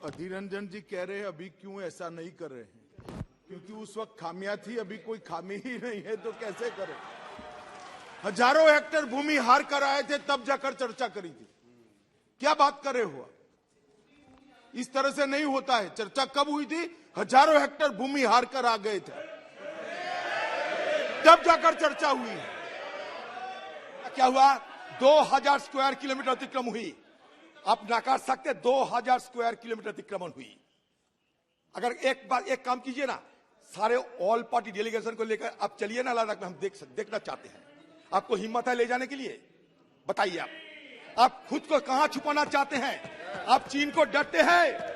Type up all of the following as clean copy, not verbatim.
अधीर रंजन जी कह रहे हैं अभी क्यों ऐसा नहीं कर रहे हैं, क्योंकि उस वक्त खामियां थी, अभी कोई खामी ही नहीं है तो कैसे करें। हजारों हेक्टेयर भूमि हार कर आए थे तब जाकर चर्चा करी थी। क्या बात कर रहे हो? इस तरह से नहीं होता है। चर्चा कब हुई थी? हजारों हेक्टेयर भूमि हार कर आ गए थे तब जाकर चर्चा हुई है। क्या हुआ? 2000 स्क्वायर किलोमीटर अतिक्रमण हुई। आप नकार सकते 2000 स्क्वायर किलोमीटर अतिक्रमण हुई। अगर एक काम कीजिए ना, सारे ऑल पार्टी डेलीगेशन को लेकर आप चलिए ना लद्दाख में, हम देखना चाहते हैं। आपको हिम्मत है ले जाने के लिए? बताइए आप खुद को कहां छुपाना चाहते हैं? आप चीन को डरते हैं?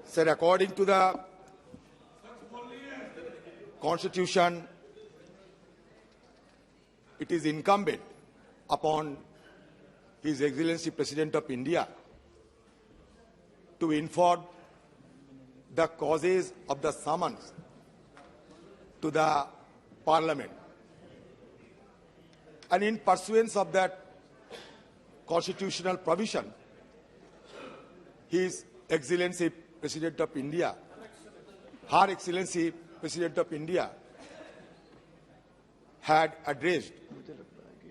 Sir, according to the Constitution, it is incumbent upon His Excellency President of India to inform the causes of the summons to the Parliament. And in pursuance of that constitutional provision, His Excellency President of India, Her Excellency President of India, had addressed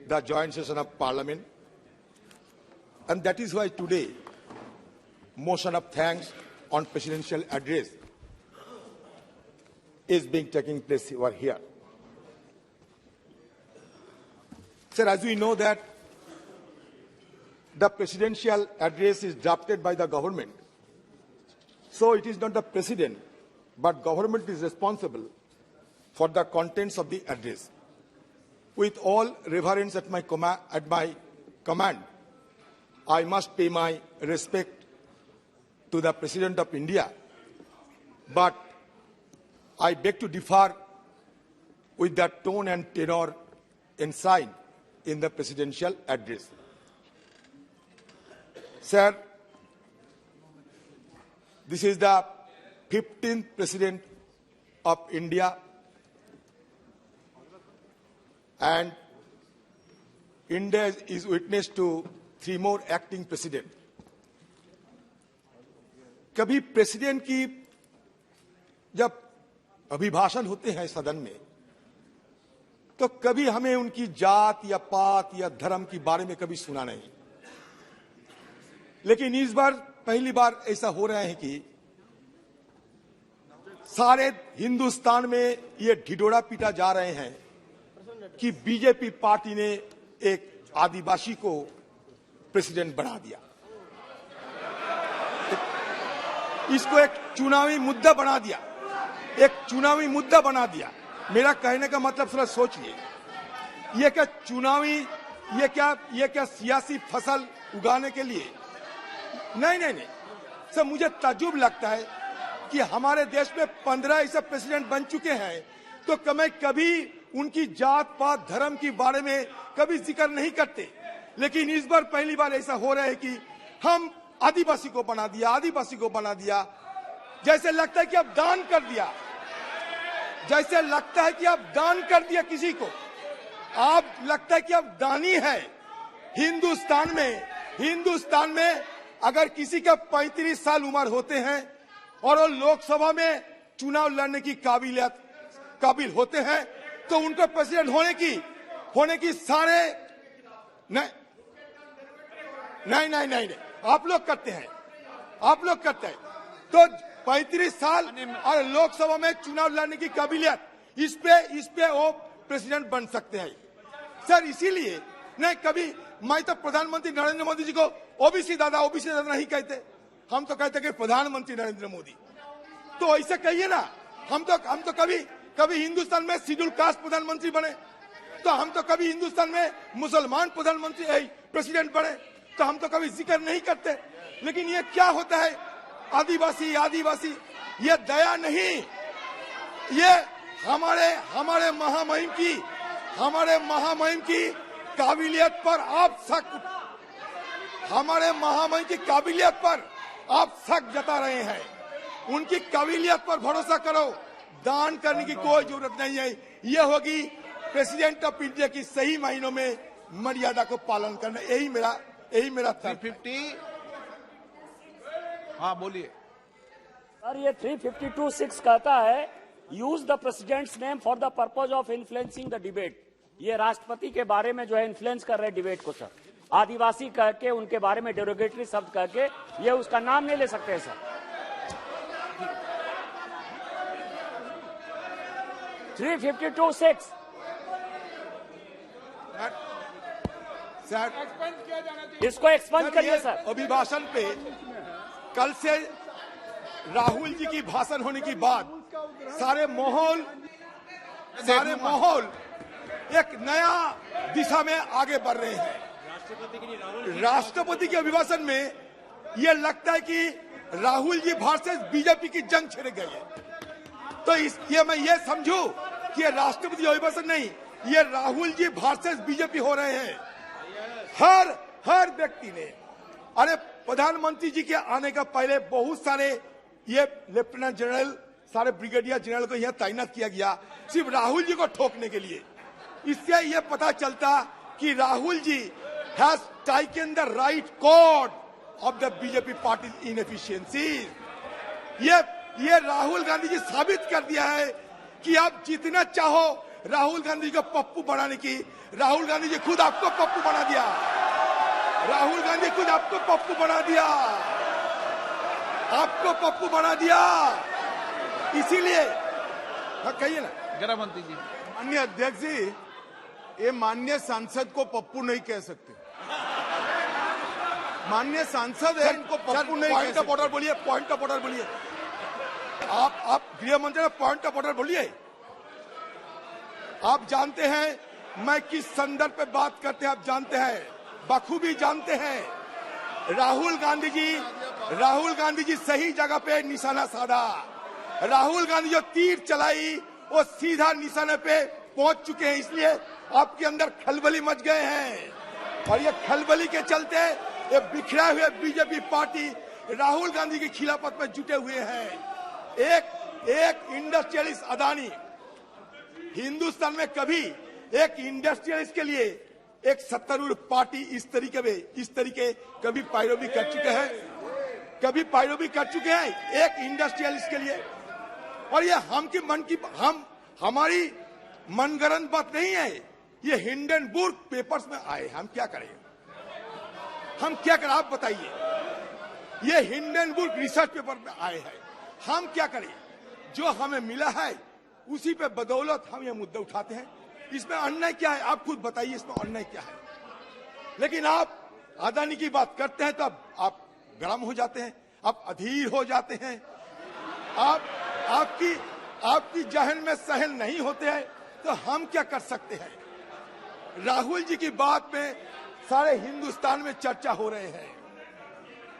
the joint session of Parliament, and that is why today motion of thanks on presidential address is being taking place over here. Sir, as we know that the presidential address is drafted by the government, so it is not the president, but government is responsible for the contents of the address. With all reverence at my command, I must pay my respect to the President of India, but I beg to differ with the tone and tenor enshrined in the presidential address. Sir, this is the 15th President of India, and India is witness to 3 more acting presidents. कभी president की जब अभिभाषण होते हैं सदन में, तो कभी हमें उनकी जात या पात या धर्म के बारे में कभी सुना नहीं। लेकिन इस बार पहली बार ऐसा हो रहा है कि सारे हिंदुस्तान में ये ढिढोरा पीटा जा रहे हैं कि बीजेपी पार्टी ने एक आदिवासी को प्रेसिडेंट बना दिया, इसको एक चुनावी मुद्दा बना दिया, एक चुनावी मुद्दा बना दिया। मेरा कहने का मतलब थोड़ा सोचिए, ये क्या चुनावी, ये क्या सियासी फसल उगाने के लिए? नहीं। सर, मुझे ताज्जुब लगता है कि हमारे देश में 15 ऐसे प्रेसिडेंट बन चुके हैं, तो कभी उनकी जात पात धर्म के बारे में कभी जिक्र नहीं करते। लेकिन इस बार पहली बार ऐसा हो रहा है कि हम आदिवासी को बना दिया, जैसे लगता है कि अब दान कर दिया, जैसे लगता है कि अब दान कर दिया किसी को। आप लगता है कि अब दानी है। हिंदुस्तान में अगर किसी का 35 साल उम्र होते हैं और वो लोकसभा में चुनाव लड़ने की काबिल होते हैं, तो उनको प्रेसिडेंट होने की सारे नहीं। आप लोग करते हैं। तो 35 साल और लोकसभा में चुनाव लड़ने की काबिलियत, इस पे वो प्रेसिडेंट बन सकते हैं। सर, इसीलिए नहीं, कभी मैं तो प्रधानमंत्री नरेंद्र मोदी जी को ओबीसी दादा नहीं कहते, हम तो कहते कि प्रधानमंत्री नरेंद्र मोदी। तो ऐसे कहिए ना। हम तो कभी हिंदुस्तान में शेड्यूल कास्ट प्रधानमंत्री बने, तो हम तो कभी हिंदुस्तान में मुसलमान प्रधानमंत्री प्रेसिडेंट बने, तो हम तो कभी जिक्र नहीं करते। लेकिन ये क्या होता है? आदिवासी, ये दया नहीं, ये हमारे महामहिम की काबिलियत पर आप शक जता रहे हैं। उनकी काबिलियत पर भरोसा करो, दान करने की कोई जरूरत नहीं है। यह होगी प्रेसिडेंट ऑफ इंडिया की सही मायनों में मर्यादा को पालन करना। यही मेरा 350। हाँ बोलिए सर, ये 352(6) कहता है use the president's name for the purpose of influencing the debate. ये राष्ट्रपति के बारे में जो है इन्फ्लुएंस कर रहे हैं डिबेट को सर। आदिवासी कह के उनके बारे में डेरोगेटरी शब्द कह के ये उसका नाम नहीं ले सकते सर। 352(6) सर इसको एक्सपंज करिए सर। अभिभाषण पे कल से राहुल जी की भाषण होने के बाद सारे माहौल एक नया दिशा में आगे बढ़ रहे हैं। राष्ट्रपति के अभिभाषण में यह लगता है कि राहुल जी वर्सेस बीजेपी की जंग छिड़ गई है। तो ये मैं ये समझूं कि ये राष्ट्रपति अभिभाषण नहीं, ये राहुल जी वर्सेस बीजेपी हो रहे हैं। हर व्यक्ति ने, अरे प्रधानमंत्री जी के आने का पहले बहुत सारे ये लेफ्टिनेंट जनरल, सारे ब्रिगेडियर जनरल को यह तैनात किया गया सिर्फ राहुल जी को ठोकने के लिए। इससे यह पता चलता कि Rahul ji has taken the right cord of the BJP party inefficiency. ये राहुल गांधी जी साबित कर दिया है कि आप जितना चाहो राहुल गांधी को पप्पू बनाने की, राहुल गांधी जी खुद आपको पप्पू बना दिया। राहुल गांधी खुद आपको पप्पू बना दिया, आपको पप्पू बना दिया। इसीलिए कहिए ना गृह मंत्री जी। माननीय अध्यक्ष जी, ये माननीय सांसद को पप्पू नहीं कह सकते। माननीय सांसद है, इनको पप्पू नहीं कह पॉइंट ऑफ सकते। ऑर्डर बोलिए, पॉइंट ऑफ ऑर्डर बोलिए। आप गृह मंत्री पॉइंट ऑफ ऑर्डर बोलिए। आप जानते हैं मैं किस संदर्भ पे बात करते हैं, आप जानते हैं, बखूबी जानते हैं। राहुल गांधी जी सही जगह पे निशाना साधा। राहुल गांधी जो तीर चलाई वो सीधा निशाने पे पहुंच चुके हैं। इसलिए आपके अंदर खलबली मच गए हैं और ये खलबली के चलते ये बिखरा हुए बीजेपी पार्टी राहुल गांधी की खिलाफत में जुटे हुए हैं। एक इंडस्ट्रियलिस्ट अदानी, हिंदुस्तान में कभी एक इंडस्ट्रियलिस्ट के लिए एक सत्तारूढ़ पार्टी इस तरीके कभी पैरवी कर चुके हैं एक इंडस्ट्रियलिस्ट के लिए। और ये हमारी मनगढ़ंत बात नहीं है, ये हिंडनबर्ग पेपर्स में आए। हम क्या करें, आप बताइए। ये हिंडनबर्ग रिसर्च पेपर में आए हैं, हम क्या करें। जो हमें मिला है उसी पे बदौलत हम ये मुद्दे उठाते हैं। इसमें अन्याय क्या है, आप खुद बताइए, इसमें अन्याय क्या है। लेकिन आप अदानी की बात करते हैं तो आप गर्म हो जाते हैं, आप अधीर हो जाते हैं, आपकी जहन में सहल नहीं होते हैं। तो हम क्या कर सकते हैं। राहुल जी की बात में सारे हिंदुस्तान में चर्चा हो रहे हैं।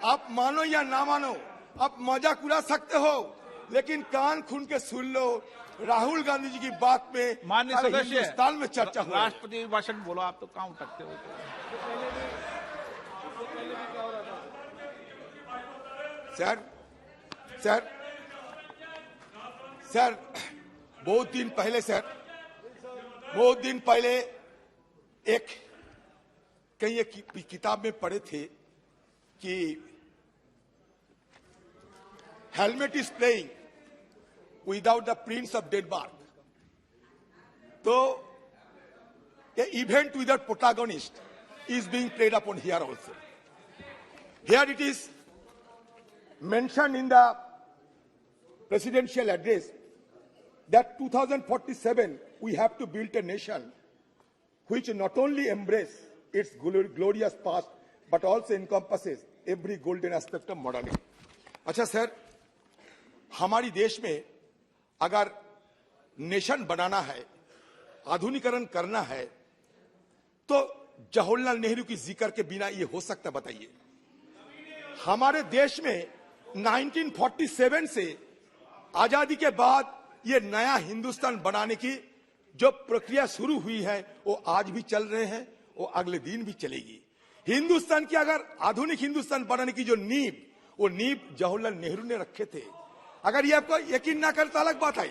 आप मानो या ना मानो, आप मजाक उड़ा सकते हो, लेकिन कान खून के सुन लो, राहुल गांधी जी की बात में माननीय सदस्य हिंदुस्तान में चर्चा हो रही है। राष्ट्रपति भाषण बोलो, आप तो कहाँ उठकते हो। सर बहुत दिन पहले एक कहीं एक किताब में पढ़े थे कि हेलमेट is playing without the prince of Denmark. तो a event without protagonist is being played upon here also. Here it is mentioned in the presidential address that 2047 we have to build a nation which not only embrace its glorious past but also encompasses every golden aspect of modernity. अच्छा sir, हमारी देश में अगर nation बनाना है, आधुनिकरण करना है, तो जवाहरलाल नेहरू की जिक्र के बिना ये हो सकता, बताइए। हमारे देश में 1947 से आजादी के बाद ये नया हिंदुस्तान बनाने की जो प्रक्रिया शुरू हुई है वो आज भी चल रहे हैं, वो अगले दिन भी चलेगी। हिंदुस्तान की अगर आधुनिक हिंदुस्तान बनाने की जो नींव जवाहरलाल नेहरू ने रखे थे। अगर ये आपको यकीन ना करे तो अलग बात है,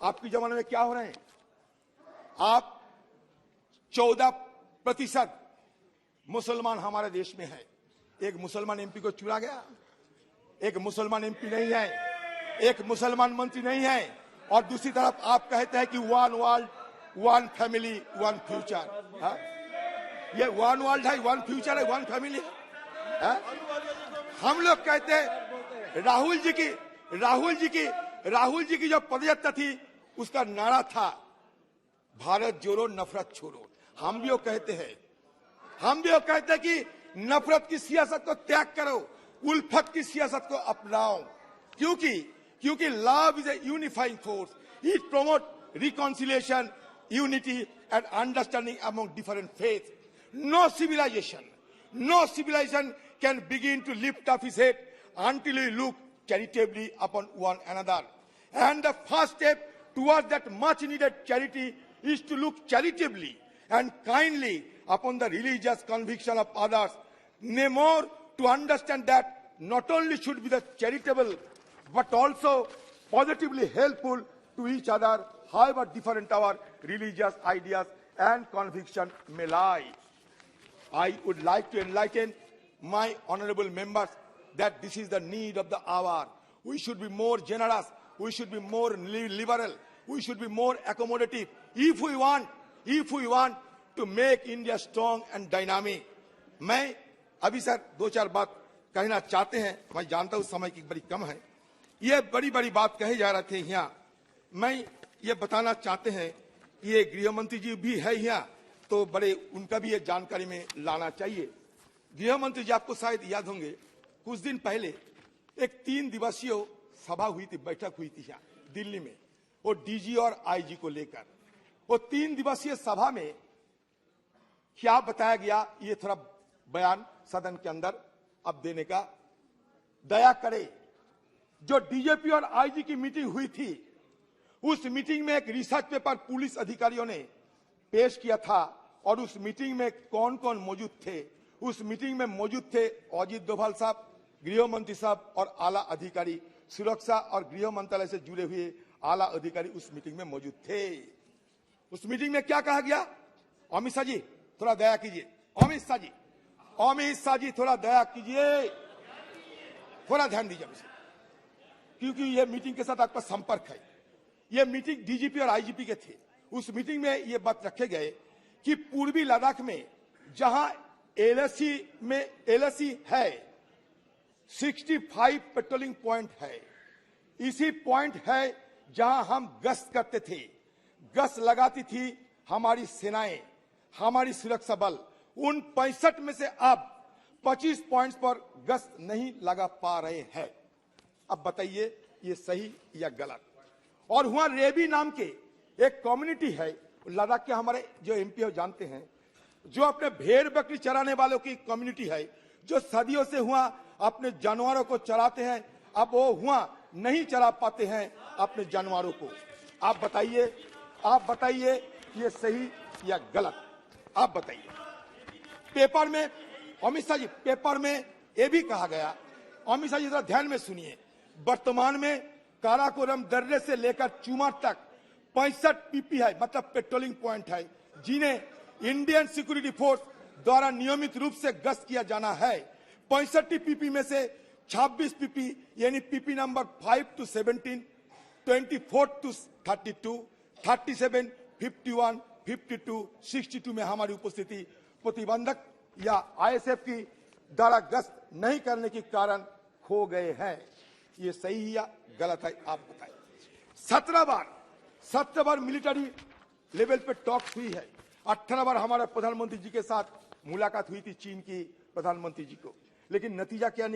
आपके जमाने में क्या हो रहे हैं? आप 14% मुसलमान हमारे देश में है। एक मुसलमान एमपी को चुना गया, एक मुसलमान एमपी नहीं है, एक मुसलमान मंत्री नहीं है, और दूसरी तरफ आप कहते हैं कि one world one family one future. ये वन वर्ल्ड है, वन फ्यूचर है, वन फैमिली है। हम लोग कहते हैं राहुल जी की जो पदयात्रा थी उसका नारा था भारत जोड़ो नफरत छोड़ो। हम भी वो कहते हैं कि नफरत की सियासत को त्याग करो, उल्फत की सियासत को अपनाओ, क्योंकि love is a unifying force. It promote reconciliation, unity and understanding among different faith. No civilization can begin to lift up his head until we look charitably upon one another. And the first step towards that much needed charity is to look charitably and kindly upon the religious conviction of others. Nay, more to understand that not only should be the charitable, but also positively helpful to each other, however different our religious ideas and conviction may lie. I would like to enlighten my honorable members that this is the need of the hour. We should be more generous. We should be more liberal. We should be more accommodative if we want to make India strong and dynamic. मैं अभी sir 2-4 बात कहना चाहते हैं। मैं जानता हूं समय की बड़ी कम है। ये बड़ी बात कहे जा रहे थे यहाँ। मैं ये बताना चाहते हैं, ये गृह मंत्री जी भी है यहाँ, तो बड़े उनका भी ये जानकारी में लाना चाहिए। गृह मंत्री जी आपको शायद याद होंगे, कुछ दिन पहले एक 3 दिवसीय सभा हुई थी, बैठक हुई थी यहाँ दिल्ली में, वो डीजी और आईजी को लेकर। वो 3 दिवसीय सभा में क्या बताया गया, ये थोड़ा बयान सदन के अंदर अब देने का दया करे। जो डीजीपी और आईजी की मीटिंग हुई थी, उस मीटिंग में एक रिसर्च पेपर पुलिस अधिकारियों ने पेश किया था, और उस मीटिंग में कौन कौन मौजूद थे? उस मीटिंग में मौजूद थे अजीत डोभाल साहब, गृह मंत्री साहब और आला अधिकारी, सुरक्षा और गृह मंत्रालय से जुड़े हुए आला अधिकारी उस मीटिंग में मौजूद थे। उस मीटिंग में क्या कहा गया? अमित शाह जी थोड़ा दया कीजिए, अमित शाह जी थोड़ा दया कीजिए, थोड़ा ध्यान दीजिए, क्योंकि यह मीटिंग के साथ आपका संपर्क है। यह मीटिंग डीजीपी और आईजीपी के थे। उस मीटिंग में यह बात रखे गए कि पूर्वी लद्दाख में जहां एलएसी है, 65 पेट्रोलिंग पॉइंट है। इसी पॉइंट है जहां हम गश्त करते थे, गश्त लगाती थी हमारी सेनाएं, हमारी सुरक्षा बल। उन 65 में से अब 25 पॉइंट्स पर गश्त नहीं लगा पा रहे हैं। अब बताइए ये सही या गलत? और वहां रेबी नाम के एक कम्युनिटी है लद्दाख के, हमारे जो एमपी हो जानते हैं, जो अपने भेड़ बकरी चराने वालों की कम्युनिटी है, जो सदियों से हुआ अपने जानवरों को चराते हैं। अब वो हुआ नहीं चरा पाते हैं अपने जानवरों को। आप बताइए ये सही या गलत? आप बताइए। पेपर में अमित शाह जी, पेपर में ये भी कहा गया, अमित शाह जी जरा ध्यान में सुनिए, वर्तमान में काराकोरम दर्रे से लेकर चुमार तक 65 पीपी है, मतलब पेट्रोलिंग पॉइंट है, जिन्हें इंडियन सिक्योरिटी फोर्स द्वारा नियमित रूप से गश्त किया जाना है। 65 पीपी में से 26 पीपी यानी पीपी नंबर 5 to 17, 24 to 32, 37, 51, 52, 62 में हमारी उपस्थिति प्रतिबंधक या आईएसएफ की द्वारा गश्त नहीं करने के कारण खो गए हैं। ये सही या गलत है? आप बताइए। 17 बार मिलिट्री लेवल पे टॉक हुई है। 18 बार हमारे प्रधानमंत्री जी के साथ मुलाकात हुई थी चीन की प्रधानमंत्री जी को, लेकिन नतीजा क्या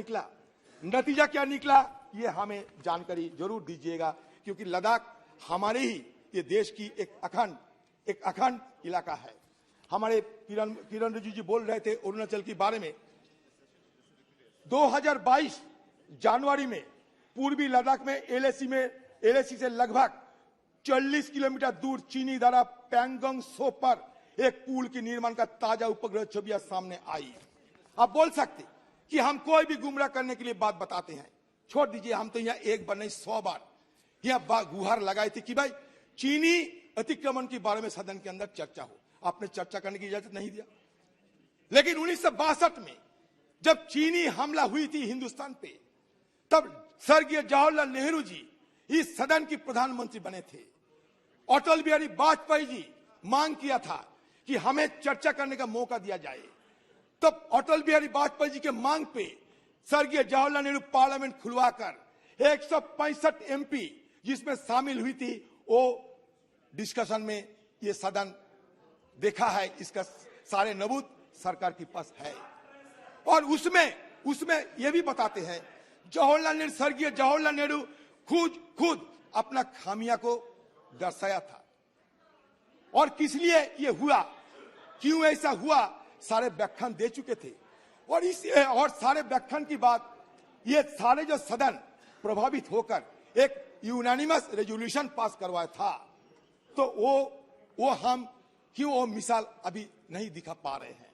निकला ये हमें जानकारी जरूर दीजिएगा, क्योंकि लद्दाख हमारे ही ये देश की एक अखंड इलाका है। हमारे किरण रिजिजू जी बोल रहे थे अरुणाचल के बारे में। 2022 जनवरी में पूर्वी लद्दाख में एलएसी से लगभग 40 किलोमीटर दूर चीनी द्वारा पैंगोंग सो पर एक पुल के निर्माण का ताजा उपग्रह छवियां सामने आई। आप बोल सकते कि हम कोई भी गुमराह करने के लिए बात बताते हैं, छोड़ दीजिए। हम तो यहाँ एक बार नहीं 100 बार यहाँ गुहार लगाई थी कि भाई चीनी अतिक्रमण के बारे में सदन के अंदर चर्चा हो। आपने चर्चा करने की इजाजत नहीं दिया। लेकिन 1962 में जब चीनी हमला हुई थी हिंदुस्तान पे, तब स्वर्गीय जवाहरलाल नेहरू जी इस सदन की प्रधानमंत्री बने थे। अटल बिहारी वाजपेयी जी मांग किया था कि हमें चर्चा करने का मौका दिया जाए। तब अटल बिहारी वाजपेयी जी के मांग पे स्वर्गीय जवाहरलाल नेहरू पार्लियामेंट खुलवाकर 165 एमपी जिसमें शामिल हुई थी, वो डिस्कशन में ये सदन देखा है। इसका सारे नबूत सरकार के पास है। और उसमें ये भी बताते हैं स्वर्गीय जवाहरलाल नेहरू खुद अपना खामियां को दर्शाया था। और किस लिए ये हुआ, क्यों ऐसा हुआ, सारे व्याख्यान दे चुके थे। और सारे व्याख्यान की बात, ये सारे जो सदन प्रभावित होकर एक यूनानिमस रेजोल्यूशन पास करवाया था, तो वो हम क्यों वो मिसाल अभी नहीं दिखा पा रहे हैं?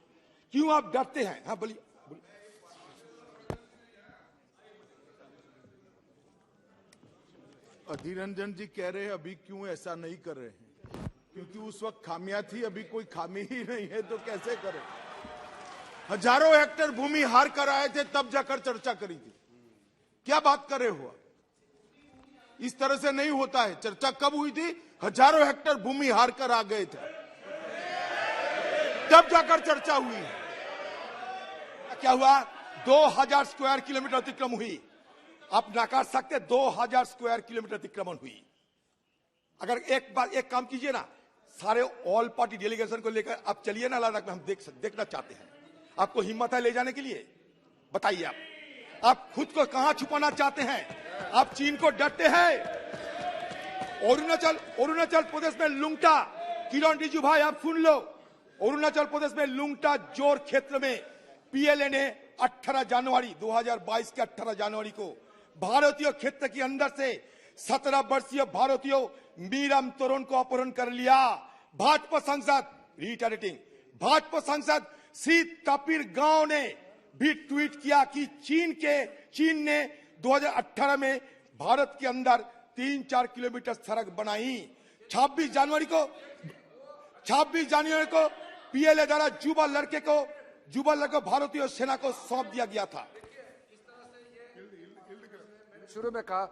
क्यों आप डरते हैं? हाँ बोलिए। अधीर रंजन जी कह रहे हैं अभी क्यों ऐसा नहीं कर रहे हैं, क्योंकि उस वक्त खामियां थी, अभी कोई खामी ही नहीं है तो कैसे करें। हजारों हेक्टेयर भूमि हार कर आए थे, तब जाकर चर्चा करी थी। क्या बात कर रहे हो? इस तरह से नहीं होता है। चर्चा कब हुई थी? हजारों हेक्टेयर भूमि हार कर आ गए थे, तब जाकर चर्चा हुई है। क्या हुआ? 2000 स्क्वायर किलोमीटर अतिक्रमण हुई। आप नकार सकते, 2000 स्क्वायर किलोमीटर अतिक्रमण हुई। अगर एक काम कीजिए ना, सारे ऑल पार्टी डेलीगेशन को लेकर आप चलिए ना लद्दाख में, हम देखना चाहते हैं। आपको हिम्मत है ले जाने के लिए? बताइए आप खुद को कहां छुपाना चाहते हैं? आप चीन को डरते हैं? अरुणाचल प्रदेश में लुंगटा, किरण रिजिजू भाई आप सुन लो, अरुणाचल प्रदेश में लुंगटा जोर क्षेत्र में पीएलए ने 18 जनवरी 2022 के 18 जनवरी को भारतीय क्षेत्र के अंदर से 17 वर्षीय भारतीय मीरम तोरण को अपहरण कर लिया। भाजपा सांसद रिटरेटिंग भाजपा सांसद श्री तपीर गांव ने भी ट्वीट किया कि चीन ने 2018 में भारत के अंदर 3-4 किलोमीटर सड़क बनाई। 26 जनवरी को पीएलए द्वारा युवा लड़के को भारतीय सेना को सौंप दिया गया था। शुरू में कहा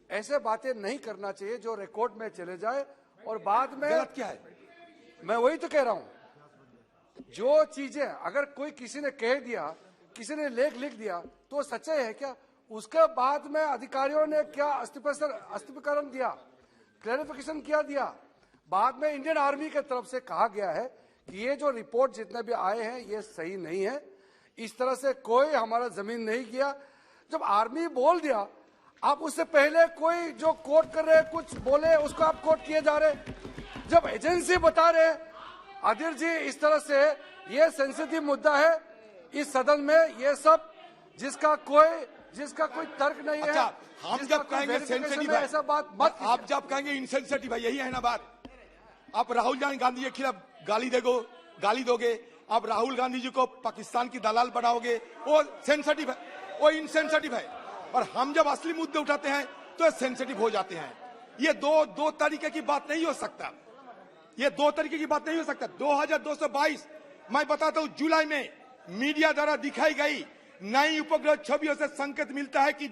ऐसे बातें नहीं करना चाहिए जो रिकॉर्ड में चले जाए और बाद में गलत क्या है? मैं वही तो कह रहा हूं, जो चीजें अगर कोई किसी ने कह दिया, किसी ने लेख लिख दिया तो सच्चाई है क्या? उसके बाद में अधिकारियों ने क्या स्पष्टीकरण दिया, क्लैरिफिकेशन क्या दिया? बाद में इंडियन आर्मी की तरफ से कहा गया है कि ये जो रिपोर्ट जितने भी आए हैं ये सही नहीं है, इस तरह से कोई हमारा जमीन नहीं किया। जब आर्मी बोल दिया, आप उससे पहले कोई जो कोर्ट कर रहे कुछ बोले उसको आप कोर्ट किए जा रहे। जब एजेंसी बता रहे अधीर जी इस तरह से, ये सेंसिटिव मुद्दा है इस सदन में, ये सब जिसका कोई तर्क नहीं है। अच्छा, हम जब कहेंगे सेंसिटिव है, ऐसा बात मत, आप जब कहेंगे इनसेंसिटिव है, यही है ना बात। आप राहुल गांधी के खिलाफ गाली दोगे, आप राहुल गांधी जी को पाकिस्तान की दलाल बनाओगे, वो सेंसिटिव है, वो इनसेंसिटिव है। और हम जब असली मुद्दे उठाते हैं तो सेंसिटिव हो जाते हैं। ये दो तरीके की बात नहीं हो सकता, ये 2 तरीके की बात नहीं हो सकता। 2222 मैं बताता हूं, जुलाई में मीडिया द्वारा दिखाई गई नई उपग्रह छवियों से संकेत मिलता है कि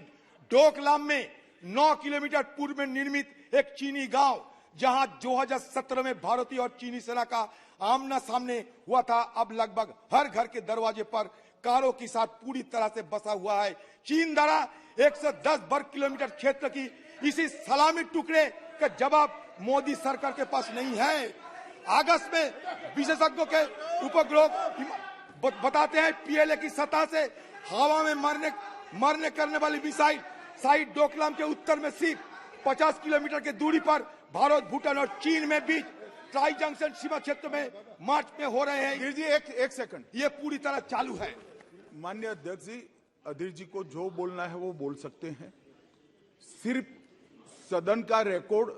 डोकलाम में 9 किलोमीटर पूर्व में निर्मित एक चीनी गांव, जहां 2017 में भारतीय और चीनी सेना का आमना सामने हुआ था, अब लगभग हर घर के दरवाजे पर कारों के साथ पूरी तरह से बसा हुआ है। चीन द्वारा 110 वर्ग किलोमीटर क्षेत्र की इसी सलामी टुकड़े का जवाब मोदी सरकार के पास नहीं है। अगस्त में विशेषज्ञों के उपग्रह बताते हैं पीएलए की सतह से हवा में मरने करने वाली मिसाइल साइट डोकलाम के उत्तर में सिर्फ 50 किलोमीटर की दूरी पर भारत, भूटान और चीन में बीच ट्राई जंक्शन सीमा क्षेत्र में मार्च में हो रहे हैं। जी एक सेकंड, ये पूरी तरह चालू है। माननीय अध्यक्ष जी, अधीर जी को जो बोलना है वो बोल सकते हैं। सिर्फ सदन का रिकॉर्ड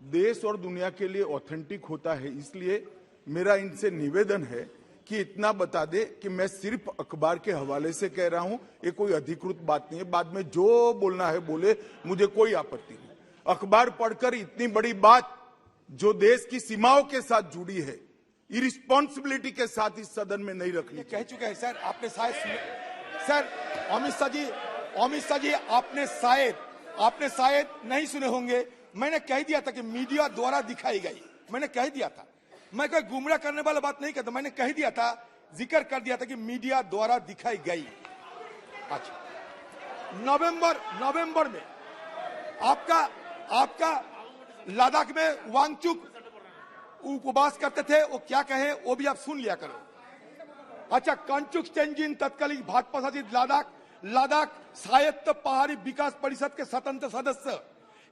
देश और दुनिया के लिए ऑथेंटिक होता है, इसलिए मेरा इनसे निवेदन है कि इतना बता दे कि मैं सिर्फ अखबार के हवाले से कह रहा हूं, ये कोई अधिकृत बात नहीं है। बाद में जो बोलना है बोले, मुझे कोई आपत्ति नहीं। अखबार पढ़कर इतनी बड़ी बात जो देश की सीमाओं के साथ जुड़ी है, इरिस्पॉन्सिबिलिटी के साथ इस सदन में नहीं रखनी। ये कह चुके हैं सर, आपने सर अमित शाह जी आपने शायद नहीं सुने होंगे। मैंने कह दिया था कि मीडिया द्वारा दिखाई गई, मैंने कह दिया था, मैं कोई गुमराह करने वाला बात नहीं करता, मैंने कह दिया था, जिक्र कर दिया था कि मीडिया द्वारा दिखाई गई। अच्छा, नवंबर में आपका लद्दाख में वांगचुक उपवास करते थे, वो क्या कहे वो भी आप सुन लिया करो। अच्छा, कंचुक तेंजिन तत्कालीन भाजपा शासित लद्दाख स्वायत्त पहाड़ी विकास परिषद के स्वतंत्र सदस्य,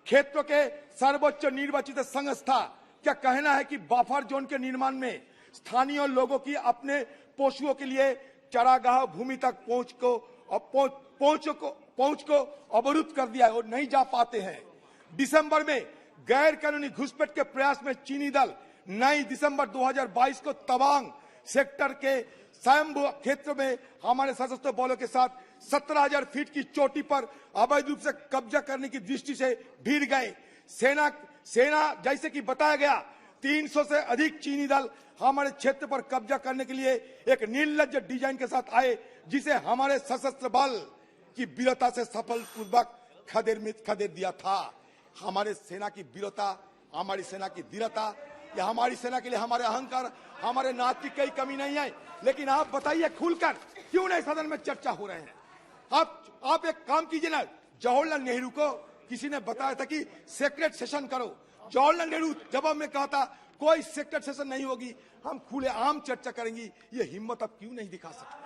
क्षेत्र के सर्वोच्च निर्वाचित संस्था, क्या कहना है कि बफर जोन के निर्माण में स्थानीय लोगों की अपने पशुओं के लिए चरागाह भूमि तक पहुंच को अवरुद्ध कर दिया है और नहीं जा पाते हैं। दिसंबर में गैर कानूनी घुसपैठ के प्रयास में चीनी दल 9 दिसंबर 2022 को तवांग सेक्टर के स्वयंभू क्षेत्र में हमारे सशस्त्र बलों के साथ 17,000 फीट की चोटी पर अवैध रूप से कब्जा करने की दृष्टि से भिड़ गए। सेना जैसे कि बताया गया 300 से अधिक चीनी दल हमारे क्षेत्र पर कब्जा करने के लिए एक निर्लज्ज डिजाइन के साथ आए, जिसे हमारे सशस्त्र बल की वीरता से सफलपूर्वक खदेड़ दिया था। हमारे सेना की वीरता, हमारी सेना की धीरता, या हमारी सेना के लिए हमारे अहंकार, हमारे नाती की कमी नहीं है। लेकिन आप बताइए खुलकर, क्यों नहीं सदन में चर्चा हो रहे हैं? आप एक काम कीजिए ना, जवाहरलाल नेहरू को किसी ने बताया था कि सेक्रेट सेशन करो। जवाहरलाल नेहरू जवाब में कहा था कोई सेक्रेट सेशन नहीं होगी, हम खुले आम चर्चा करेंगी। ये हिम्मत आप क्यों नहीं दिखा सकते?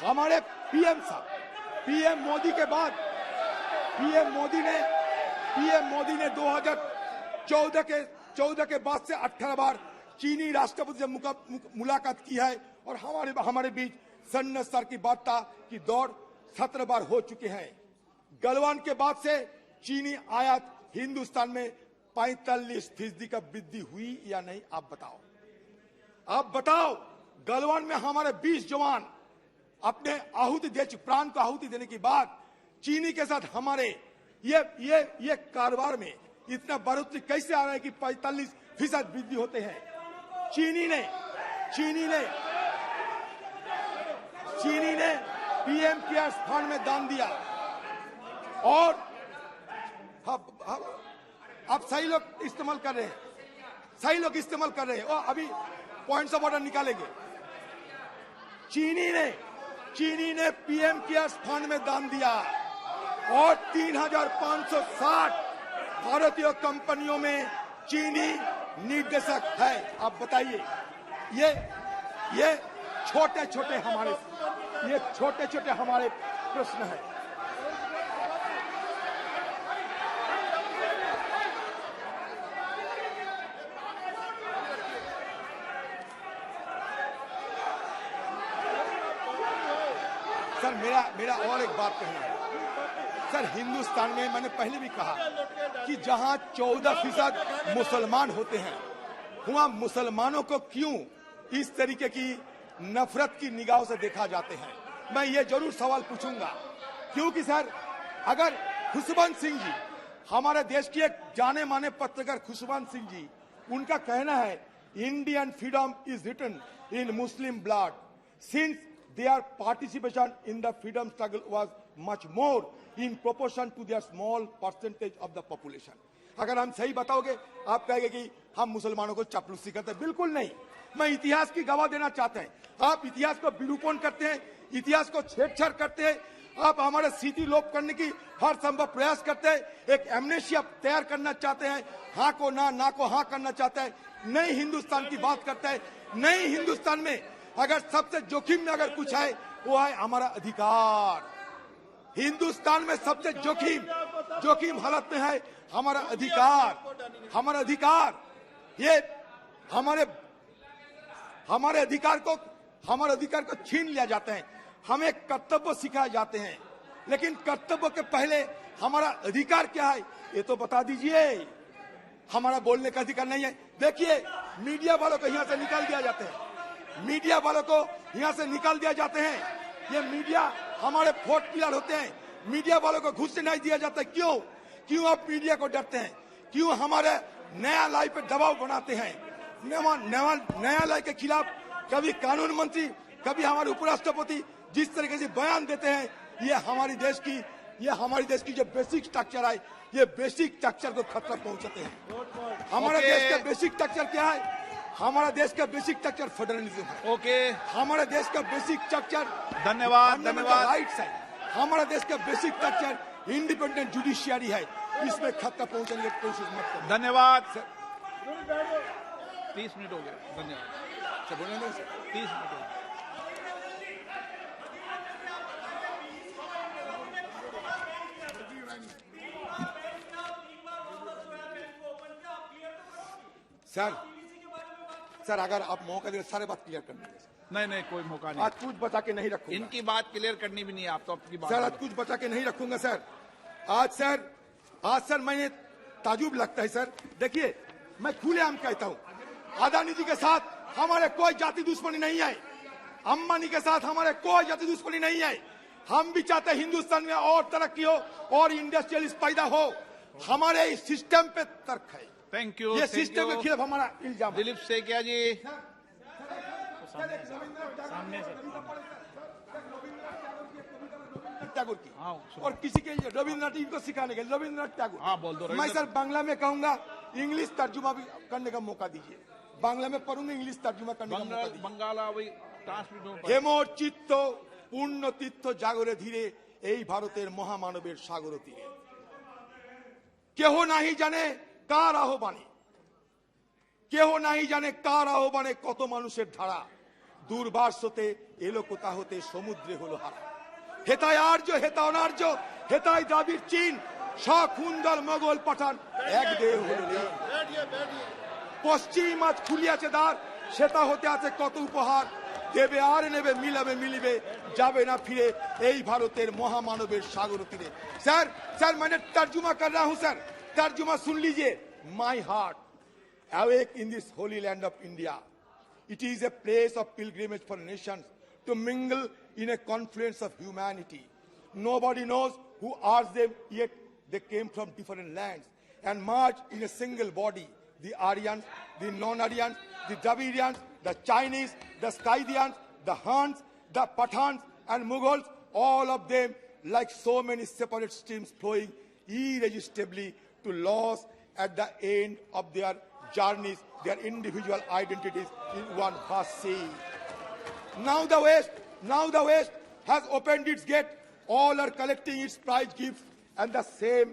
हमारे पीएम साहब, पीएम मोदी के बाद पीएम मोदी ने 2014 के बाद से 18 बार चीनी राष्ट्रपति से मुलाकात की है और हमारे बीच सैन्य स्तर की वार्ता की दौर 17 बार हो चुके हैं। गलवान के बाद से चीनी आयात हिंदुस्तान में 45% का वृद्धि हुई या नहीं? आप बताओ। गलवान में हमारे 20 जवान अपने प्राण को आहुति देने के बाद चीनी के साथ हमारे ये कारोबार में इतना बढ़ोतरी कैसे आ रहा है कि 45% वृद्धि होते हैं? चीनी ने पीएम केयर्स फंड में दान दिया और अब सही लोग इस्तेमाल कर रहे हैं और अभी पॉइंट्स ऑफ ऑर्डर निकालेंगे। चीनी ने पीएम केयर्स फंड में दान दिया और 3,560 भारतीय कंपनियों में चीनी निर्देशक है। आप बताइए, ये छोटे छोटे हमारे प्रश्न हैं। सर मेरा और एक बात कहना है सर, हिंदुस्तान में मैंने पहले भी कहा कि जहां 14% मुसलमान होते हैं, वहां मुसलमानों को क्यों इस तरीके की नफरत की निगाहों से देखा जाते हैं? मैं ये जरूर सवाल पूछूंगा, क्योंकि सर अगर खुशवंत सिंह जी, हमारे देश की एक जाने माने पत्रकार खुशवंत सिंह जी, उनका कहना है Indian freedom is written in Muslim blood since their participation in the freedom struggle was much more in proportion to their small percentage of the population. अगर हम सही बताओगे, आप कहेंगे कि हम मुसलमानों को चापलूसी करते हैं। बिल्कुल नहीं, मैं इतिहास की गवाह देना चाहते हैं। आप इतिहास को विरूपण करते हैं, इतिहास को छेड़छाड़ करते हैं, आप हमारे स्थिति लोप करने की हर संभव प्रयास करते हैं, एक एमनेशिया तैयार करना चाहते हैं, हाँ को ना को हाँ करना चाहते हैं, नई हिंदुस्तान की बात करते हैं। नई हिंदुस्तान में अगर सबसे जोखिम में अगर कुछ है, वो है हमारा अधिकार। हिंदुस्तान में सबसे जोखिम हालत में है हमारा अधिकार। ये हमारे अधिकार को छीन लिया जाता है। हमें कर्तव्य सिखाए जाते हैं, लेकिन कर्तव्य के पहले हमारा अधिकार क्या है ये तो बता दीजिए। हमारा बोलने का अधिकार नहीं है। देखिए, मीडिया वालों को यहाँ से निकाल दिया जाते हैं, ये मीडिया हमारे फोर्थ पिलर होते हैं। मीडिया वालों को घुस नहीं दिया जाता। क्यों? क्यों आप मीडिया को डरते हैं? क्यों हमारे न्यायालय पे दबाव बनाते हैं? न्यायालय के खिलाफ कभी कानून मंत्री, कभी हमारे उपराष्ट्रपति जिस तरीके से बयान देते हैं, ये हमारे देश की जो बेसिक स्ट्रक्चर है, ये बेसिक स्ट्रक्चर को खतरा पहुंचाते हैं। हमारे ओके। देश का बेसिक स्ट्रक्चर क्या है? हमारा देश का बेसिक स्ट्रक्चर फेडरलिज्म है। ओके, हमारे देश का बेसिक स्ट्रक्चर धन्यवाद, धन्यवाद। राइट्स है। हमारा देश का बेसिक स्ट्रक्चर इंडिपेंडेंट जुडिशियरी है। इसमें खतरा पहुंचाने की कोशिश मत करें। धन्यवाद। 30 मिनट हो गए, धन्यवाद। सर, बोलेंगे सर? 30 मिनट हो गए। सर अगर आप मौका दें सारे बात क्लियर करनी है। नहीं, कोई मौका आज नहीं। कुछ बचा के नहीं रखूंगा इनकी बात क्लियर करनी भी नहीं है, आप तो आपकी बात सर। आज कुछ बचा के नहीं रखूंगा सर। आज सर मैंने ताजुब लगता है सर। देखिए, मैं खुलेआम कहता हूँ, अदानी जी के साथ हमारे कोई जाति दुश्मनी नहीं है, अंबानी के साथ हमारे कोई जाति दुश्मनी नहीं है। हम भी चाहते हैं हिंदुस्तान में और तरक्की हो और इंडस्ट्रियलिस्ट पैदा हो। हमारे इस सिस्टम पे तर्क है। Thank you. ये सिस्टम के खिलाफ हमारा इल्जाम है। दिलीप सेकिया जी, टैगोर की हाँ, और किसी के रविन्द्रनाथ इनको सिखाने के रविन्द्रनाथ टैगोर। हाँ, बोल दो, मैं सर बांग्ला में कहूंगा, इंग्लिश तर्जुमा भी करने का मौका दीजिए। बांग्ला में पढ़ूंगा, इंग्लिश तर्जुमा करने का मौका दीजिए। बंगाला वही ट्रांसलेट। হেমর চিত্ত পূর্ণ তীর্থ জাগরে ধীরে এই ভারতের মহামানবের সাগর তীরে। কেহ নাহি জানে কার আহ্বানে, কেহ নাহি জানে কার আহ্বানে কত মানুষের ধারা দুর্বাসতে এলো কোথা হতে সমুদ্রে হলো হারা। হেতায় আর্য, হেতা অনার্য, হেতায় দ্রাবিড় চীন, সখুন্দর মোগল পাঠান এক দেহ হলো লীন। পশ্চিম আজ খুলিয়াছে দ্বার, সেটা হতে আছে কত উপহার দেবে আর নেবে, মিলাবে মিলিবে, যাবে না ফিরে এই ভারতের মহামানবের সাগর তীরে। सर मैंने तर्जुमा कर रहा हूं सर, तर्जुमा सुन लीजिए। My heart awake in this holy land of India. It is a place of pilgrimage for nations to mingle in a confluence of humanity. Nobody knows who asked them, yet they came from different lands and marched in a single body. The Aryans, the non-Aryans, the Dravidians, the Chinese, the Scythians, the Huns, the Pathans and Mughals, all of them like so many separate streams flowing irresistibly to loss at the end of their journeys, their individual identities in one vast sea. Now the West has opened its gate. All are collecting its prize gifts, and the same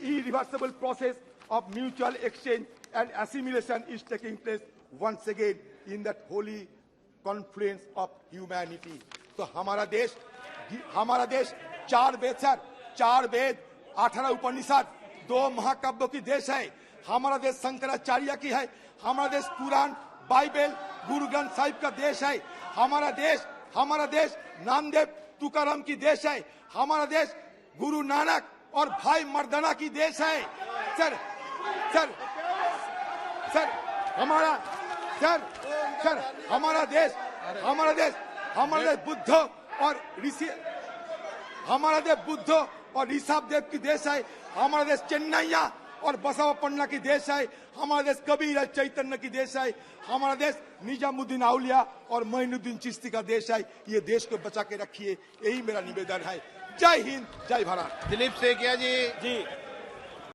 irreversible process of mutual exchange and assimilation is taking place once again in that holy confluence of humanity. तो हमारा देश चार वेद 18 उपनिषद 2 महाकाव्यों की देश है। हमारा देश शंकराचार्य की है। हमारा देश कुरान, बाइबल, गुरु ग्रंथ साहिब का देश है। हमारा देश नामदेव तुकाराम की देश है। हमारा देश गुरु नानक और भाई मर्दाना की देश है। सर हमारा देश बुद्ध और ऋषि, हमारा देश बुद्ध और ऋषभ देव की देश है। हमारा देश चेन्नैया और बसवापन्ना की देश है। हमारा देश कबीर चैतन्य की देश है। हमारा देश निजामुद्दीन औलिया और मोइनुद्दीन चिश्ती का देश है। ये देश को बचा के रखिए, यही मेरा निवेदन है। जय हिंद, जय भारत। दिलीप सेकिया जी।